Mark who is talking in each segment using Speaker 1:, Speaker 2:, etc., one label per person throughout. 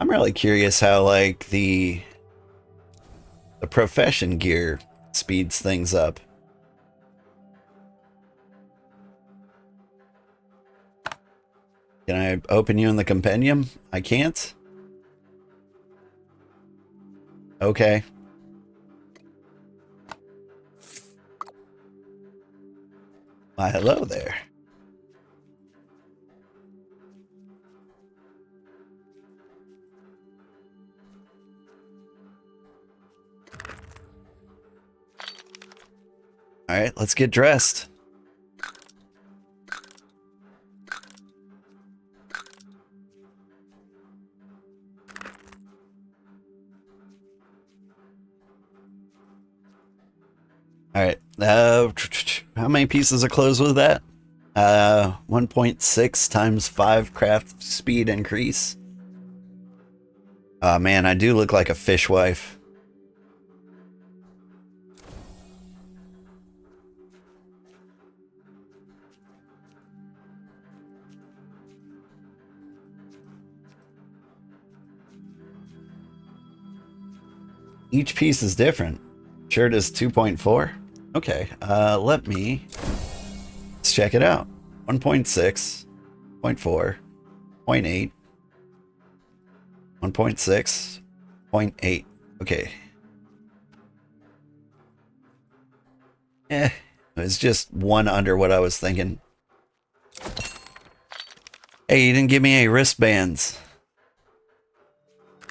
Speaker 1: I'm really curious how like the profession gear speeds things up. Can I open you in the compendium? I can't? Okay. Why, hello there. Alright, let's get dressed. Alright, how many pieces of clothes was that? 1.6 times 5 craft speed increase. Oh man, I do look like a fishwife. Each piece is different. Shirt is 2.4. Okay, let's check it out. 1.6, 0.4, 0.8, 1.6, 0.8. Okay. It was just one under what I was thinking. Hey, you didn't give me any wristbands.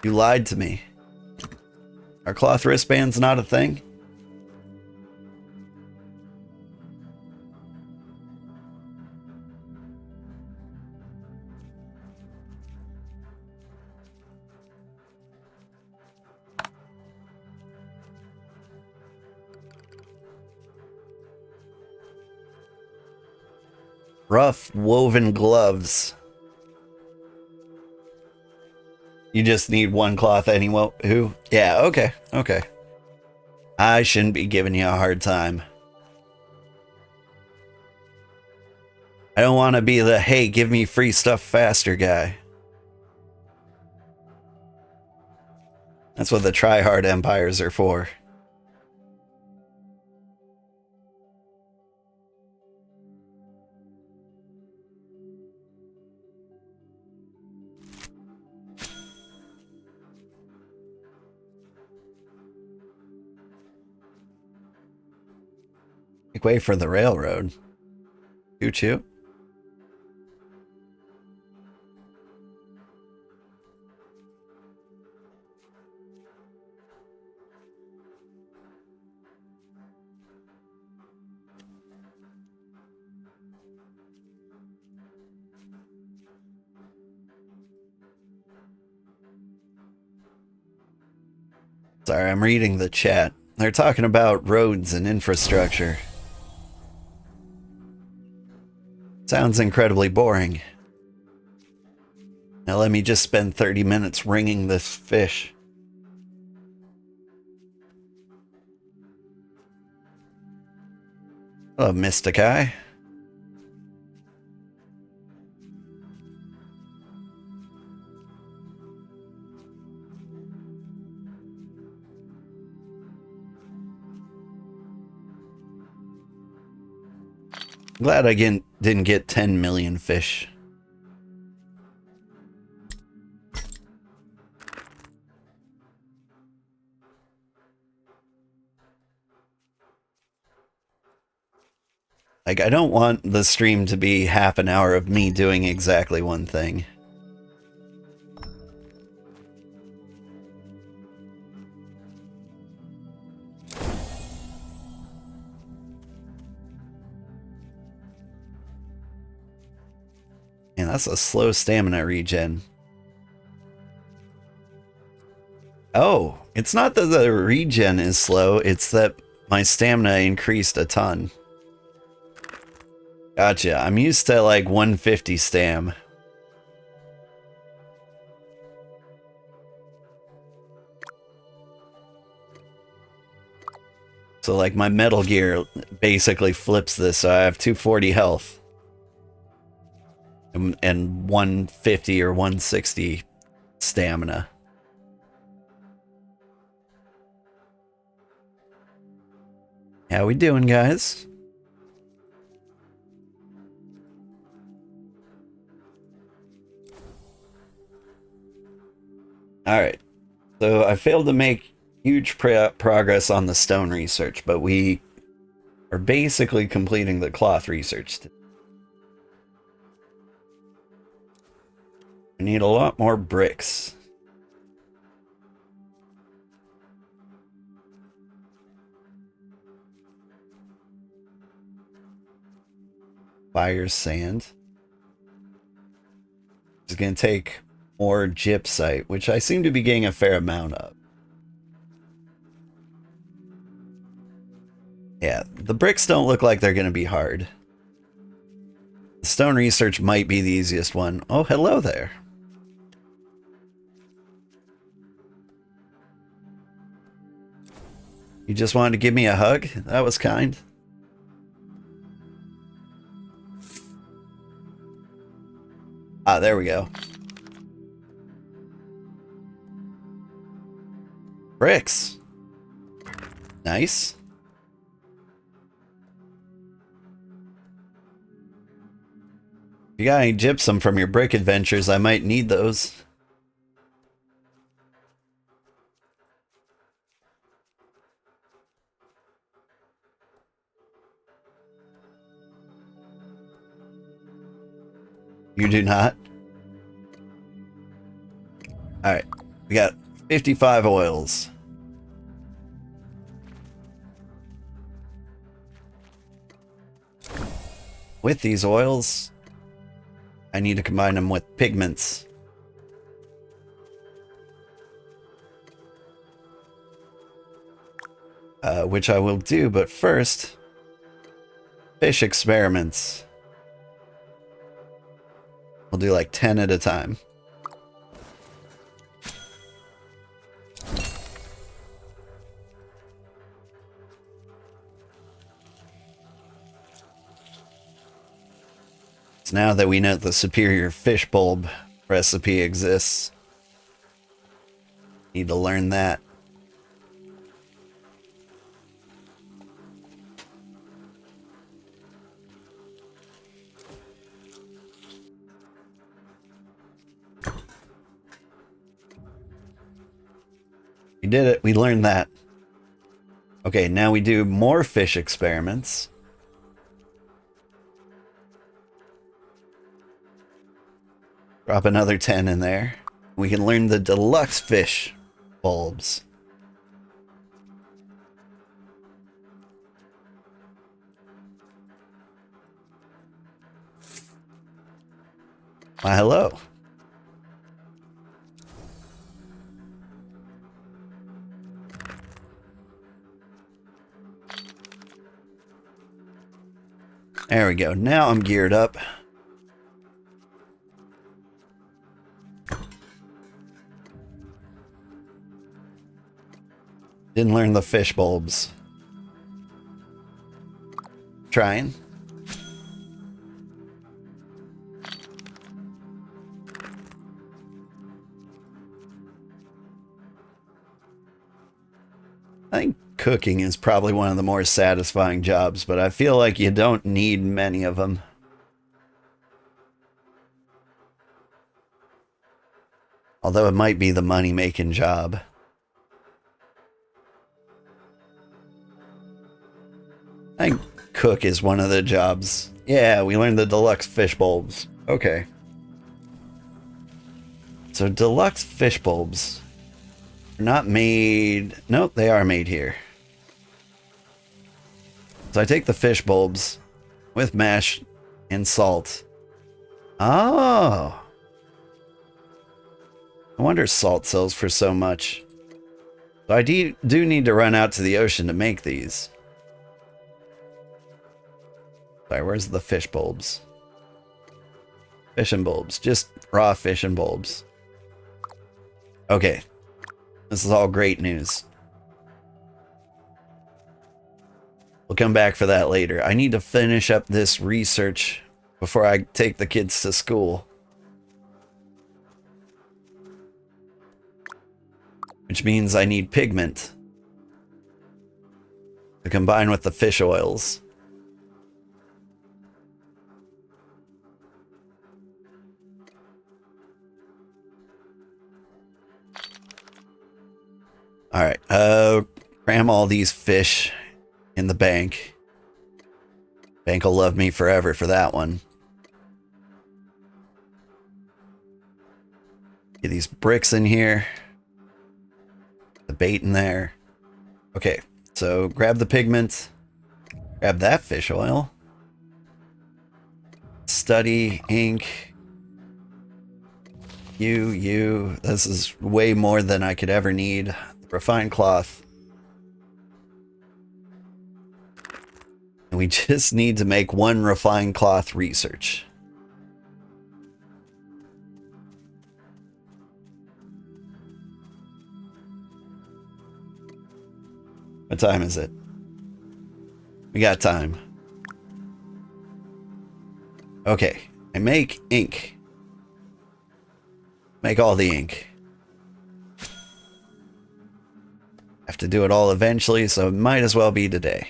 Speaker 1: You lied to me. Are cloth wristbands not a thing? Rough woven gloves. You just need one cloth anyway. Who? Yeah, okay, okay. I shouldn't be giving you a hard time. I don't want to be the, hey, give me free stuff faster guy. That's what the try-hard empires are for. Make way for the railroad. Choo-choo. Sorry, I'm reading the chat. They're talking about roads and infrastructure. Sounds incredibly boring. Now let me just spend 30 minutes wringing this fish. Hello, Mystic Eye. Glad I didn't get 10 million fish. Like, I don't want the stream to be half an hour of me doing exactly one thing. Man, that's a slow stamina regen. Oh, it's not that the regen is slow, it's that my stamina increased a ton. Gotcha, I'm used to like 150 stam. So like my Metal Gear basically flips this, so I have 240 health. And 150 or 160 stamina. How we doing, guys? Alright. So I failed to make huge progress on the stone research, but we are basically completing the cloth research. We need a lot more bricks. Fire sand. It's going to take more gypsite, which I seem to be getting a fair amount of. Yeah, the bricks don't look like they're going to be hard. The stone research might be the easiest one. Oh, hello there. You just wanted to give me a hug? That was kind. Ah, there we go. Bricks. Nice. If you got any gypsum from your brick adventures, I might need those. You do not? Alright. We got 55 oils. With these oils, I need to combine them with pigments. Which I will do, but first, fish experiments. We'll do like 10 at a time. So now that we know the superior fish bulb recipe exists, need to learn that. We did it. We learned that. Okay, now we do more fish experiments. Drop another 10 in there. We can learn the deluxe fish bulbs. Why, hello. There we go. Now I'm geared up. Didn't learn the fish bulbs. Trying. I think cooking is probably one of the more satisfying jobs, but I feel like you don't need many of them. Although it might be the money-making job. I think cook is one of the jobs. Yeah, we learned the deluxe fish bulbs. Okay. So deluxe fish bulbs are not made... Nope, they are made here. So I take the fish bulbs with mash and salt. Oh! No wonder salt sells for so much. So I do need to run out to the ocean to make these. Sorry, where's the fish bulbs? Fish and bulbs. Just raw fish and bulbs. Okay. This is all great news. We'll come back for that later. I need to finish up this research before I take the kids to school. which means I need pigment to combine with the fish oils. All right, cram all these fish in the bank. Bank will love me forever for that one. Get these bricks in here. The bait in there. Okay, so grab the pigment. Grab that fish oil. Study, ink. You. This is way more than I could ever need. Refined cloth. And we just need to make one refined cloth research. What time is it? We got time. Okay, I make ink. Make all the ink. Have to do it all eventually, so it might as well be today.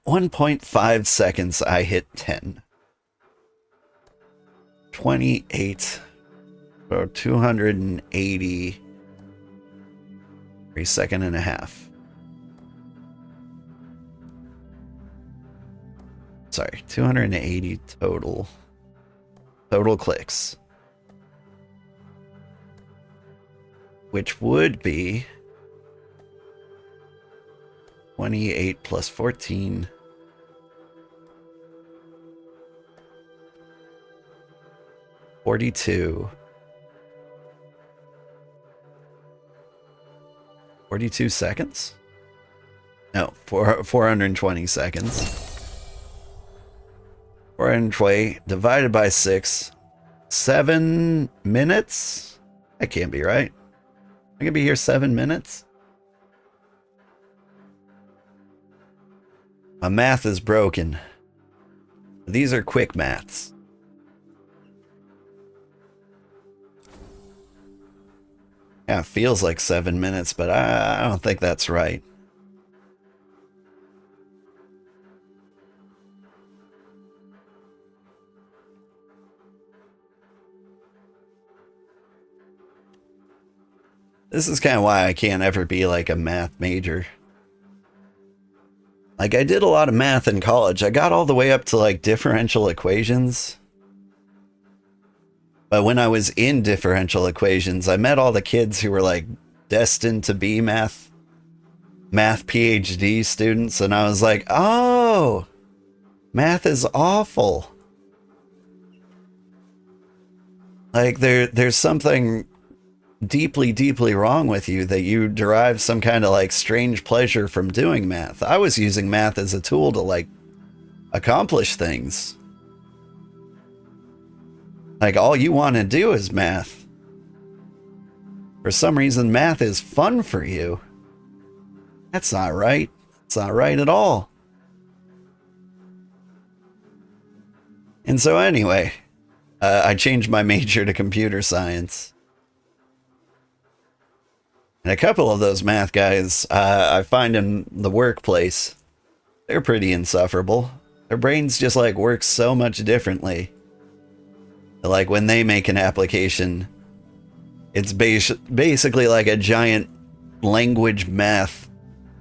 Speaker 1: 1.5 seconds, I hit 10. 28. So 280. 3 second and a half. Sorry, 280 total. Total clicks. Which would be 28 plus 14. 42. 42 seconds? No, 420 seconds. 420 divided by 6. 7 minutes? That can't be right. I could be here 7 minutes? My math is broken. These are quick maths. Yeah, it feels like 7 minutes, but I don't think that's right. This is kind of why I can't ever be like a math major. Like, I did a lot of math in college. I got all the way up to like differential equations. But when I was in differential equations, I met all the kids who were like destined to be math PhD students. And I was like, oh, math is awful. Like there's something deeply, deeply wrong with you that you derive some kind of like strange pleasure from doing math. I was using math as a tool to like accomplish things. Like, all you want to do is math. For some reason, math is fun for you. That's not right. It's not right at all. And so anyway, I changed my major to computer science. And a couple of those math guys I find in the workplace, they're pretty insufferable. Their brains just like work so much differently. Like when they make an application, it's basically like a giant language math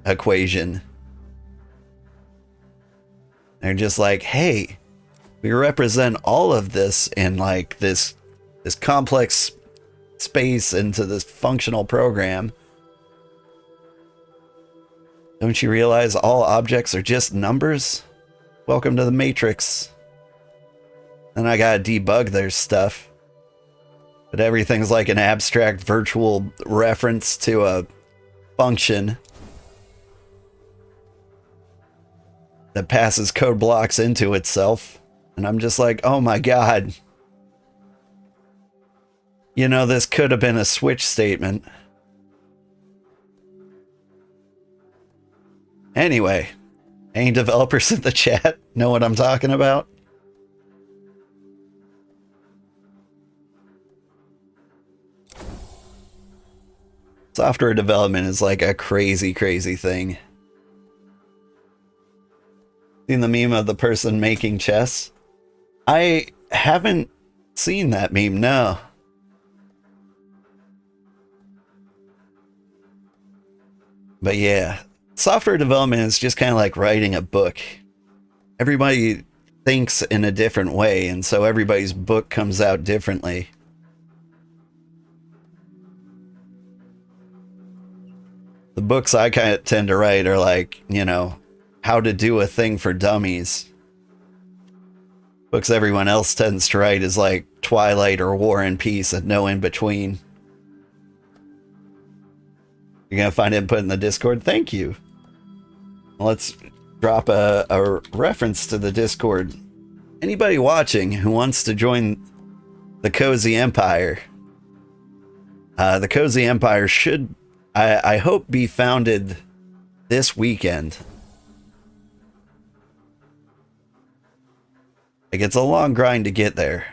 Speaker 1: equation. They're just like, hey, we represent all of this in like this complex space into this functional program. Don't you realize all objects are just numbers? Welcome to the Matrix. And I gotta debug their stuff. But everything's like an abstract virtual reference to a function that passes code blocks into itself. And I'm just like, oh my god. You know, this could have been a switch statement. Anyway, any developers in the chat know what I'm talking about? Software development is like a crazy, crazy thing. Seen the meme of the person making chess? I haven't seen that meme, no. But yeah, software development is just kind of like writing a book. Everybody thinks in a different way, and so everybody's book comes out differently. The books I kind of tend to write are like, you know, how to do a thing for dummies. Books everyone else tends to write is like Twilight or War and Peace and no in between. You're gonna find input in the Discord? Thank you. Let's drop a reference to the Discord. Anybody watching who wants to join the Cozy Empire, the Cozy Empire should, I hope, be founded this weekend. Like, it's a long grind to get there,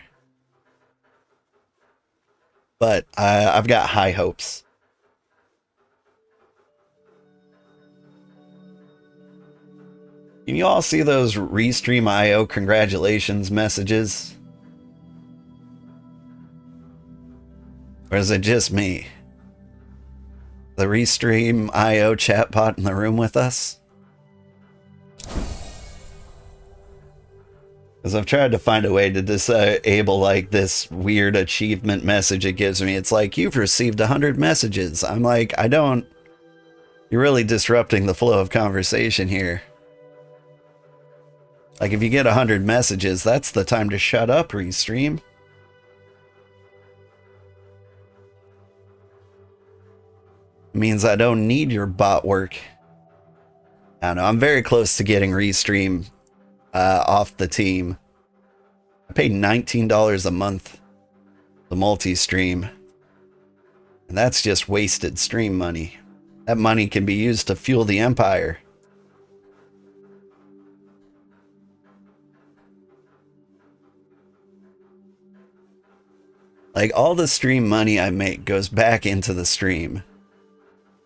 Speaker 1: but I've got high hopes. Can you all see those Restream.io congratulations messages? Or is it just me? The Restream.io chatbot in the room with us? Because I've tried to find a way to disable like this weird achievement message it gives me. It's like, you've received 100 messages. I'm like, I don't... You're really disrupting the flow of conversation here. Like, if you get 100 messages, that's the time to shut up, Restream. It means I don't need your bot work. I don't know, I'm very close to getting Restream off the team. I paid $19 a month the multi-stream. And that's just wasted stream money. That money can be used to fuel the empire. Like, all the stream money I make goes back into the stream.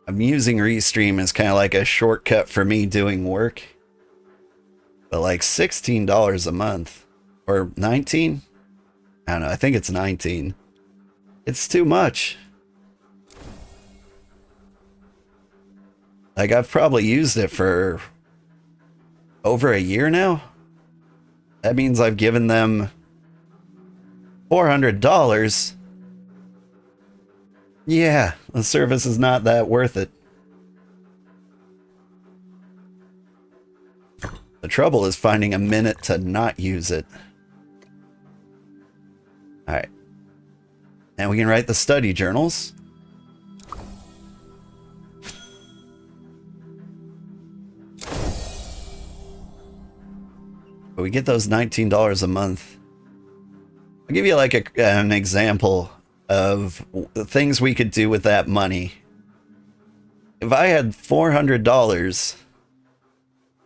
Speaker 1: I'm using Restream as kind of like a shortcut for me doing work. But like $16 a month, or 19? I don't know, I think it's 19. It's too much. Like, I've probably used it for over a year now. That means I've given them $400. Yeah, the service is not that worth it. The trouble is finding a minute to not use it. Alright. And we can write the study journals. But we get those $19 a month. I'll give you like an example of the things we could do with that money. If I had $400,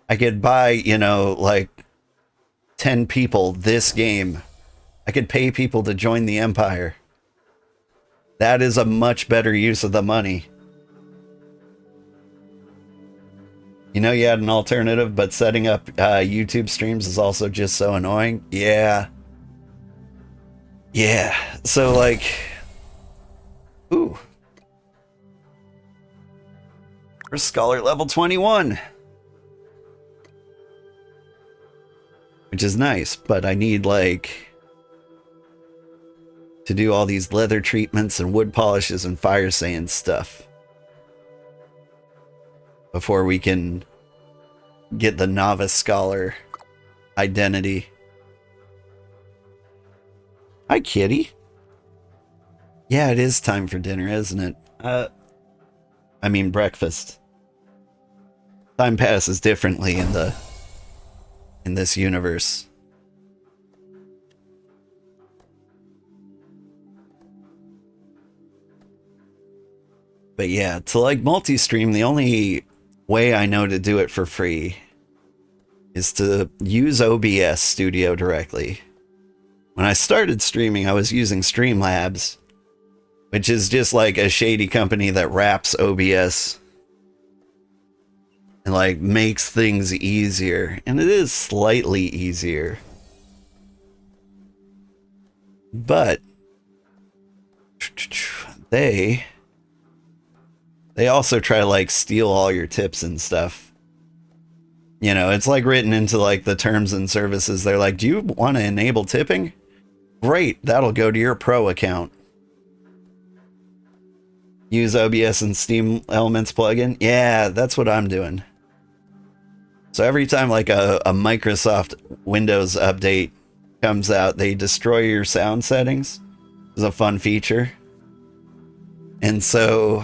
Speaker 1: I could buy, you know, like 10 people this game. I could pay people to join the empire. That is a much better use of the money. You know, you had an alternative, but setting up YouTube streams is also just so annoying. Yeah. Yeah. So, like... Ooh. We're Scholar level 21. Which is nice, but I need, like... to do all these leather treatments and wood polishes and fire sand stuff. Before we can get the Novice Scholar identity. Hi, kitty. Yeah, it is time for dinner, isn't it? I mean breakfast. Time passes differently in this universe. But yeah, to like multi-stream, the only way I know to do it for free is to use OBS Studio directly. When I started streaming, I was using Streamlabs. which is just like a shady company that wraps OBS and like makes things easier. And it is slightly easier. But they also try to like steal all your tips and stuff. You know, it's like written into like the terms and services. They're like, do you want to enable tipping? Great, that'll go to your pro account. Use OBS and Steam Elements plugin? Yeah, that's what I'm doing. So every time like a Microsoft Windows update comes out, they destroy your sound settings. It's a fun feature. And so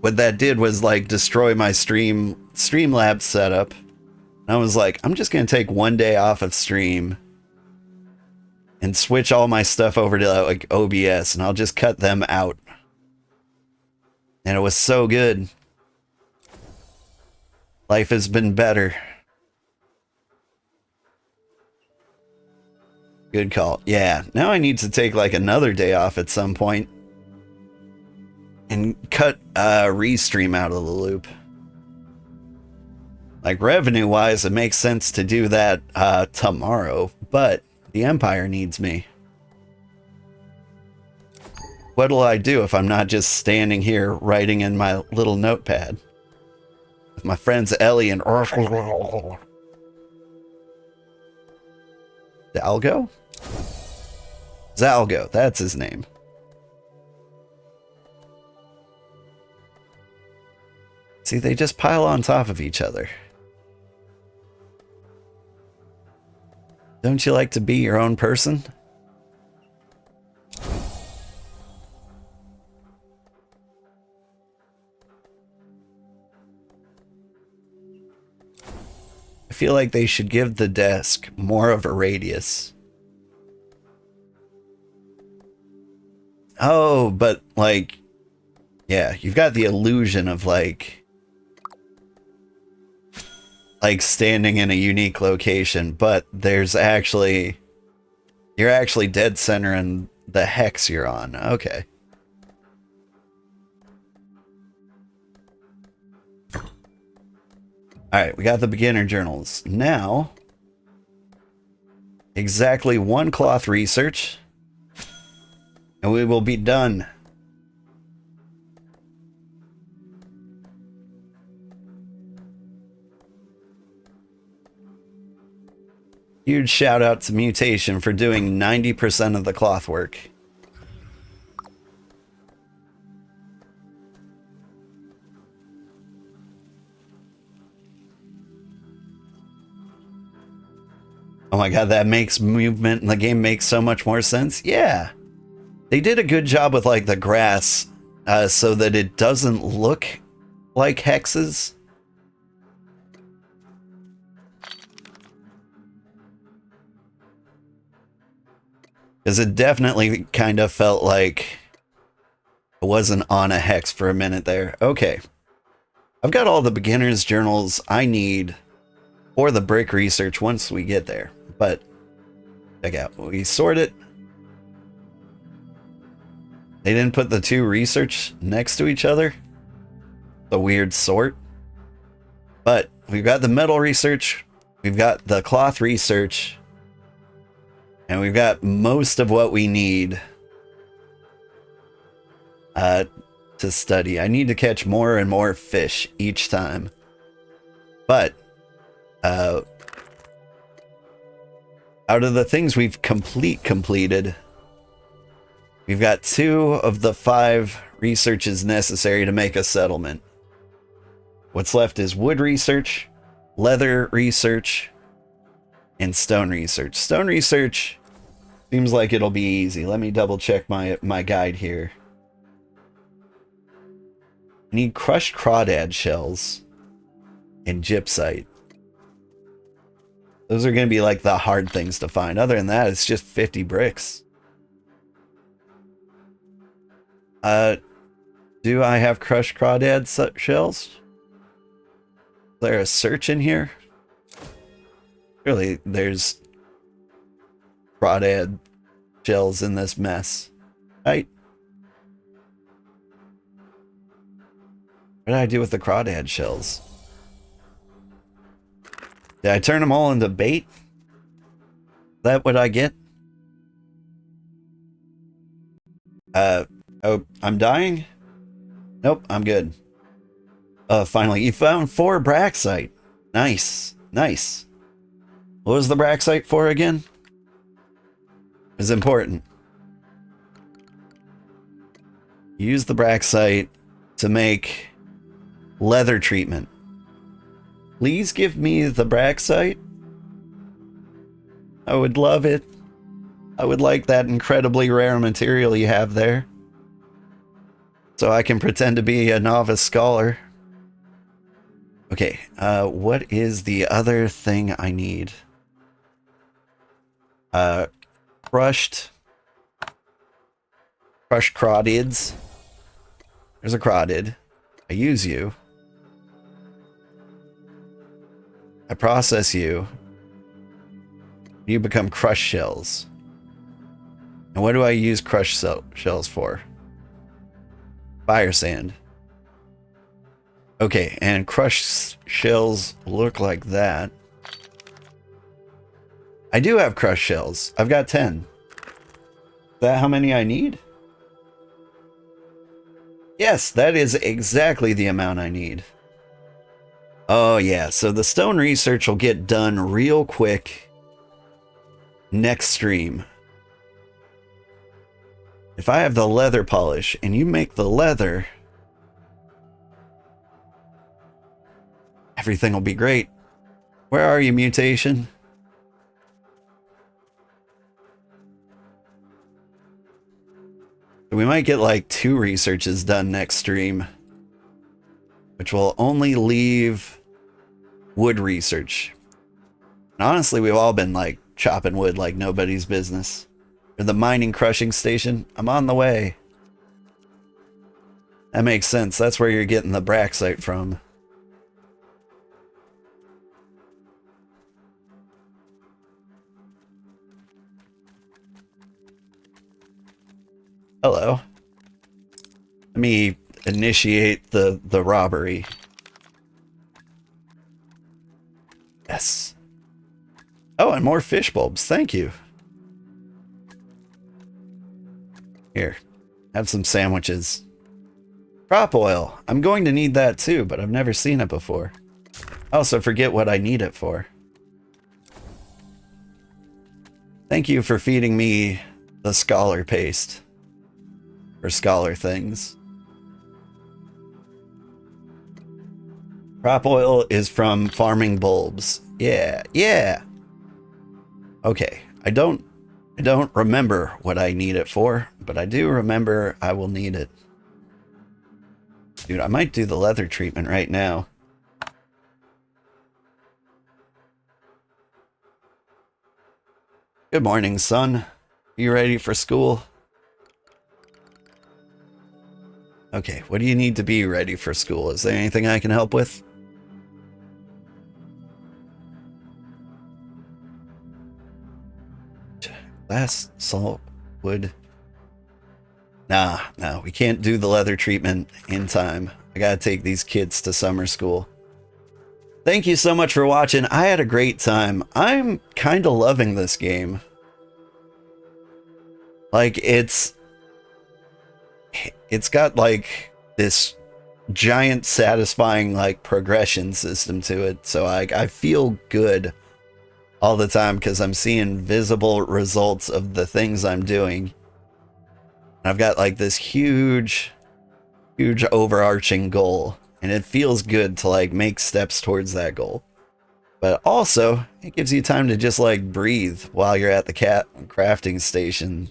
Speaker 1: what that did was like destroy my Streamlabs setup. And I was like, I'm just going to take one day off of stream and switch all my stuff over to like OBS, and I'll just cut them out. And it was so good. Life has been better. Good call. Yeah, now I need to take like another day off at some point and cut Restream out of the loop. Like revenue wise, it makes sense to do that tomorrow, but the Empire needs me. What'll I do if I'm not just standing here writing in my little notepad? With my friends Ellie and Dalgo? Zalgo, that's his name. See, they just pile on top of each other. Don't you like to be your own person? I feel like they should give the desk more of a radius. Oh, but like, yeah, you've got the illusion of like standing in a unique location, but there's actually, you're actually dead center in the hex you're on. Okay. Alright, we got the beginner journals. Now, exactly one cloth research, and we will be done. Huge shout out to Mutation for doing 90% of the cloth work. Oh my god, that makes movement in the game make so much more sense. Yeah. They did a good job with like the grass so that it doesn't look like hexes. Because it definitely kind of felt like it wasn't on a hex for a minute there. Okay. I've got all the beginner's journals I need for the brick research once we get there. But, check out. We sort it. They didn't put the two research next to each other. The weird sort. But, we've got the metal research. We've got the cloth research. And we've got most of what we need to study. I need to catch more and more fish each time. But, out of the things we've completed, we've got 2 of the 5 researches necessary to make a settlement. What's left is wood research, leather research, and stone research. Stone research seems like it'll be easy. Let me double check my guide here. I need crushed crawdad shells and gypsite. Those are going to be like the hard things to find. Other than that, it's just 50 bricks. Do I have crushed crawdad shells? Is there a search in here? Really, there's crawdad shells in this mess. Right. What did I do with the crawdad shells? Did I turn them all into bait? That what I get? Oh, I'm dying? Nope, I'm good. Finally, you found 4 braxite. Nice, nice. What was the braxite for again? It's important. Use the braxite to make leather treatment. Please give me the braxite. I would love it. I would like that incredibly rare material you have there, so I can pretend to be a novice scholar. Okay, what is the other thing I need? Crushed crawdids. There's a crawdid. I use you. I process you. You become crushed shells. And what do I use crushed shells for? Fire sand. Okay, and crushed shells look like that. I do have crushed shells. I've got 10. Is that how many I need? Yes, that is exactly the amount I need. Oh yeah, so the stone research will get done real quick next stream. If I have the leather polish and you make the leather, everything will be great. Where are you, mutation? We might get like 2 researches done next stream, which will only leave wood research. And honestly, we've all been like chopping wood like nobody's business. Or the mining crushing station. I'm on the way. That makes sense. That's where you're getting the braxite from. Hello. Let me initiate the robbery. Yes. Oh, and more fish bulbs. Thank you. Here, have some sandwiches. Crop oil. I'm going to need that too, but I've never seen it before. I also forget what I need it for. Thank you for feeding me the scholar paste. Or scholar things. Crop oil is from farming bulbs. Yeah, yeah. Okay, I don't remember what I need it for, but I do remember I will need it. Dude, I might do the leather treatment right now. Good morning, son. You ready for school? Okay, what do you need to be ready for school? Is there anything I can help with? Glass, salt, wood. Nah, we can't do the leather treatment in time. I gotta take these kids to summer school. Thank you so much for watching. I had a great time. I'm kind of loving this game. Like, it's got like this giant satisfying like progression system to it, so I feel good all the time because I'm seeing visible results of the things I'm doing. I've got like this huge overarching goal, and it feels good to like make steps towards that goal. But also, it gives you time to just like breathe while you're at the crafting station.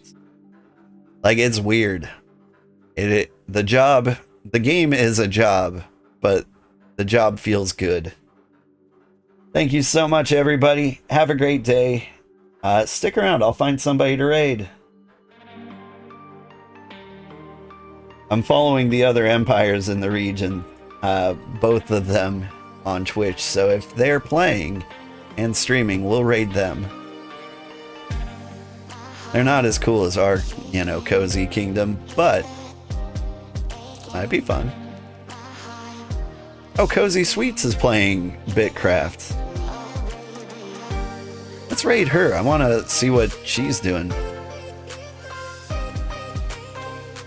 Speaker 1: Like, it's weird. The game is a job, but the job feels good. Thank you so much, everybody. Have a great day. Stick around. I'll find somebody to raid. I'm following the other empires in the region, both of them on Twitch. So if they're playing and streaming, we'll raid them. They're not as cool as our, you know, cozy kingdom, but might be fun. Oh, Cozy Sweets is playing BitCraft. Let's raid her. I want to see what she's doing.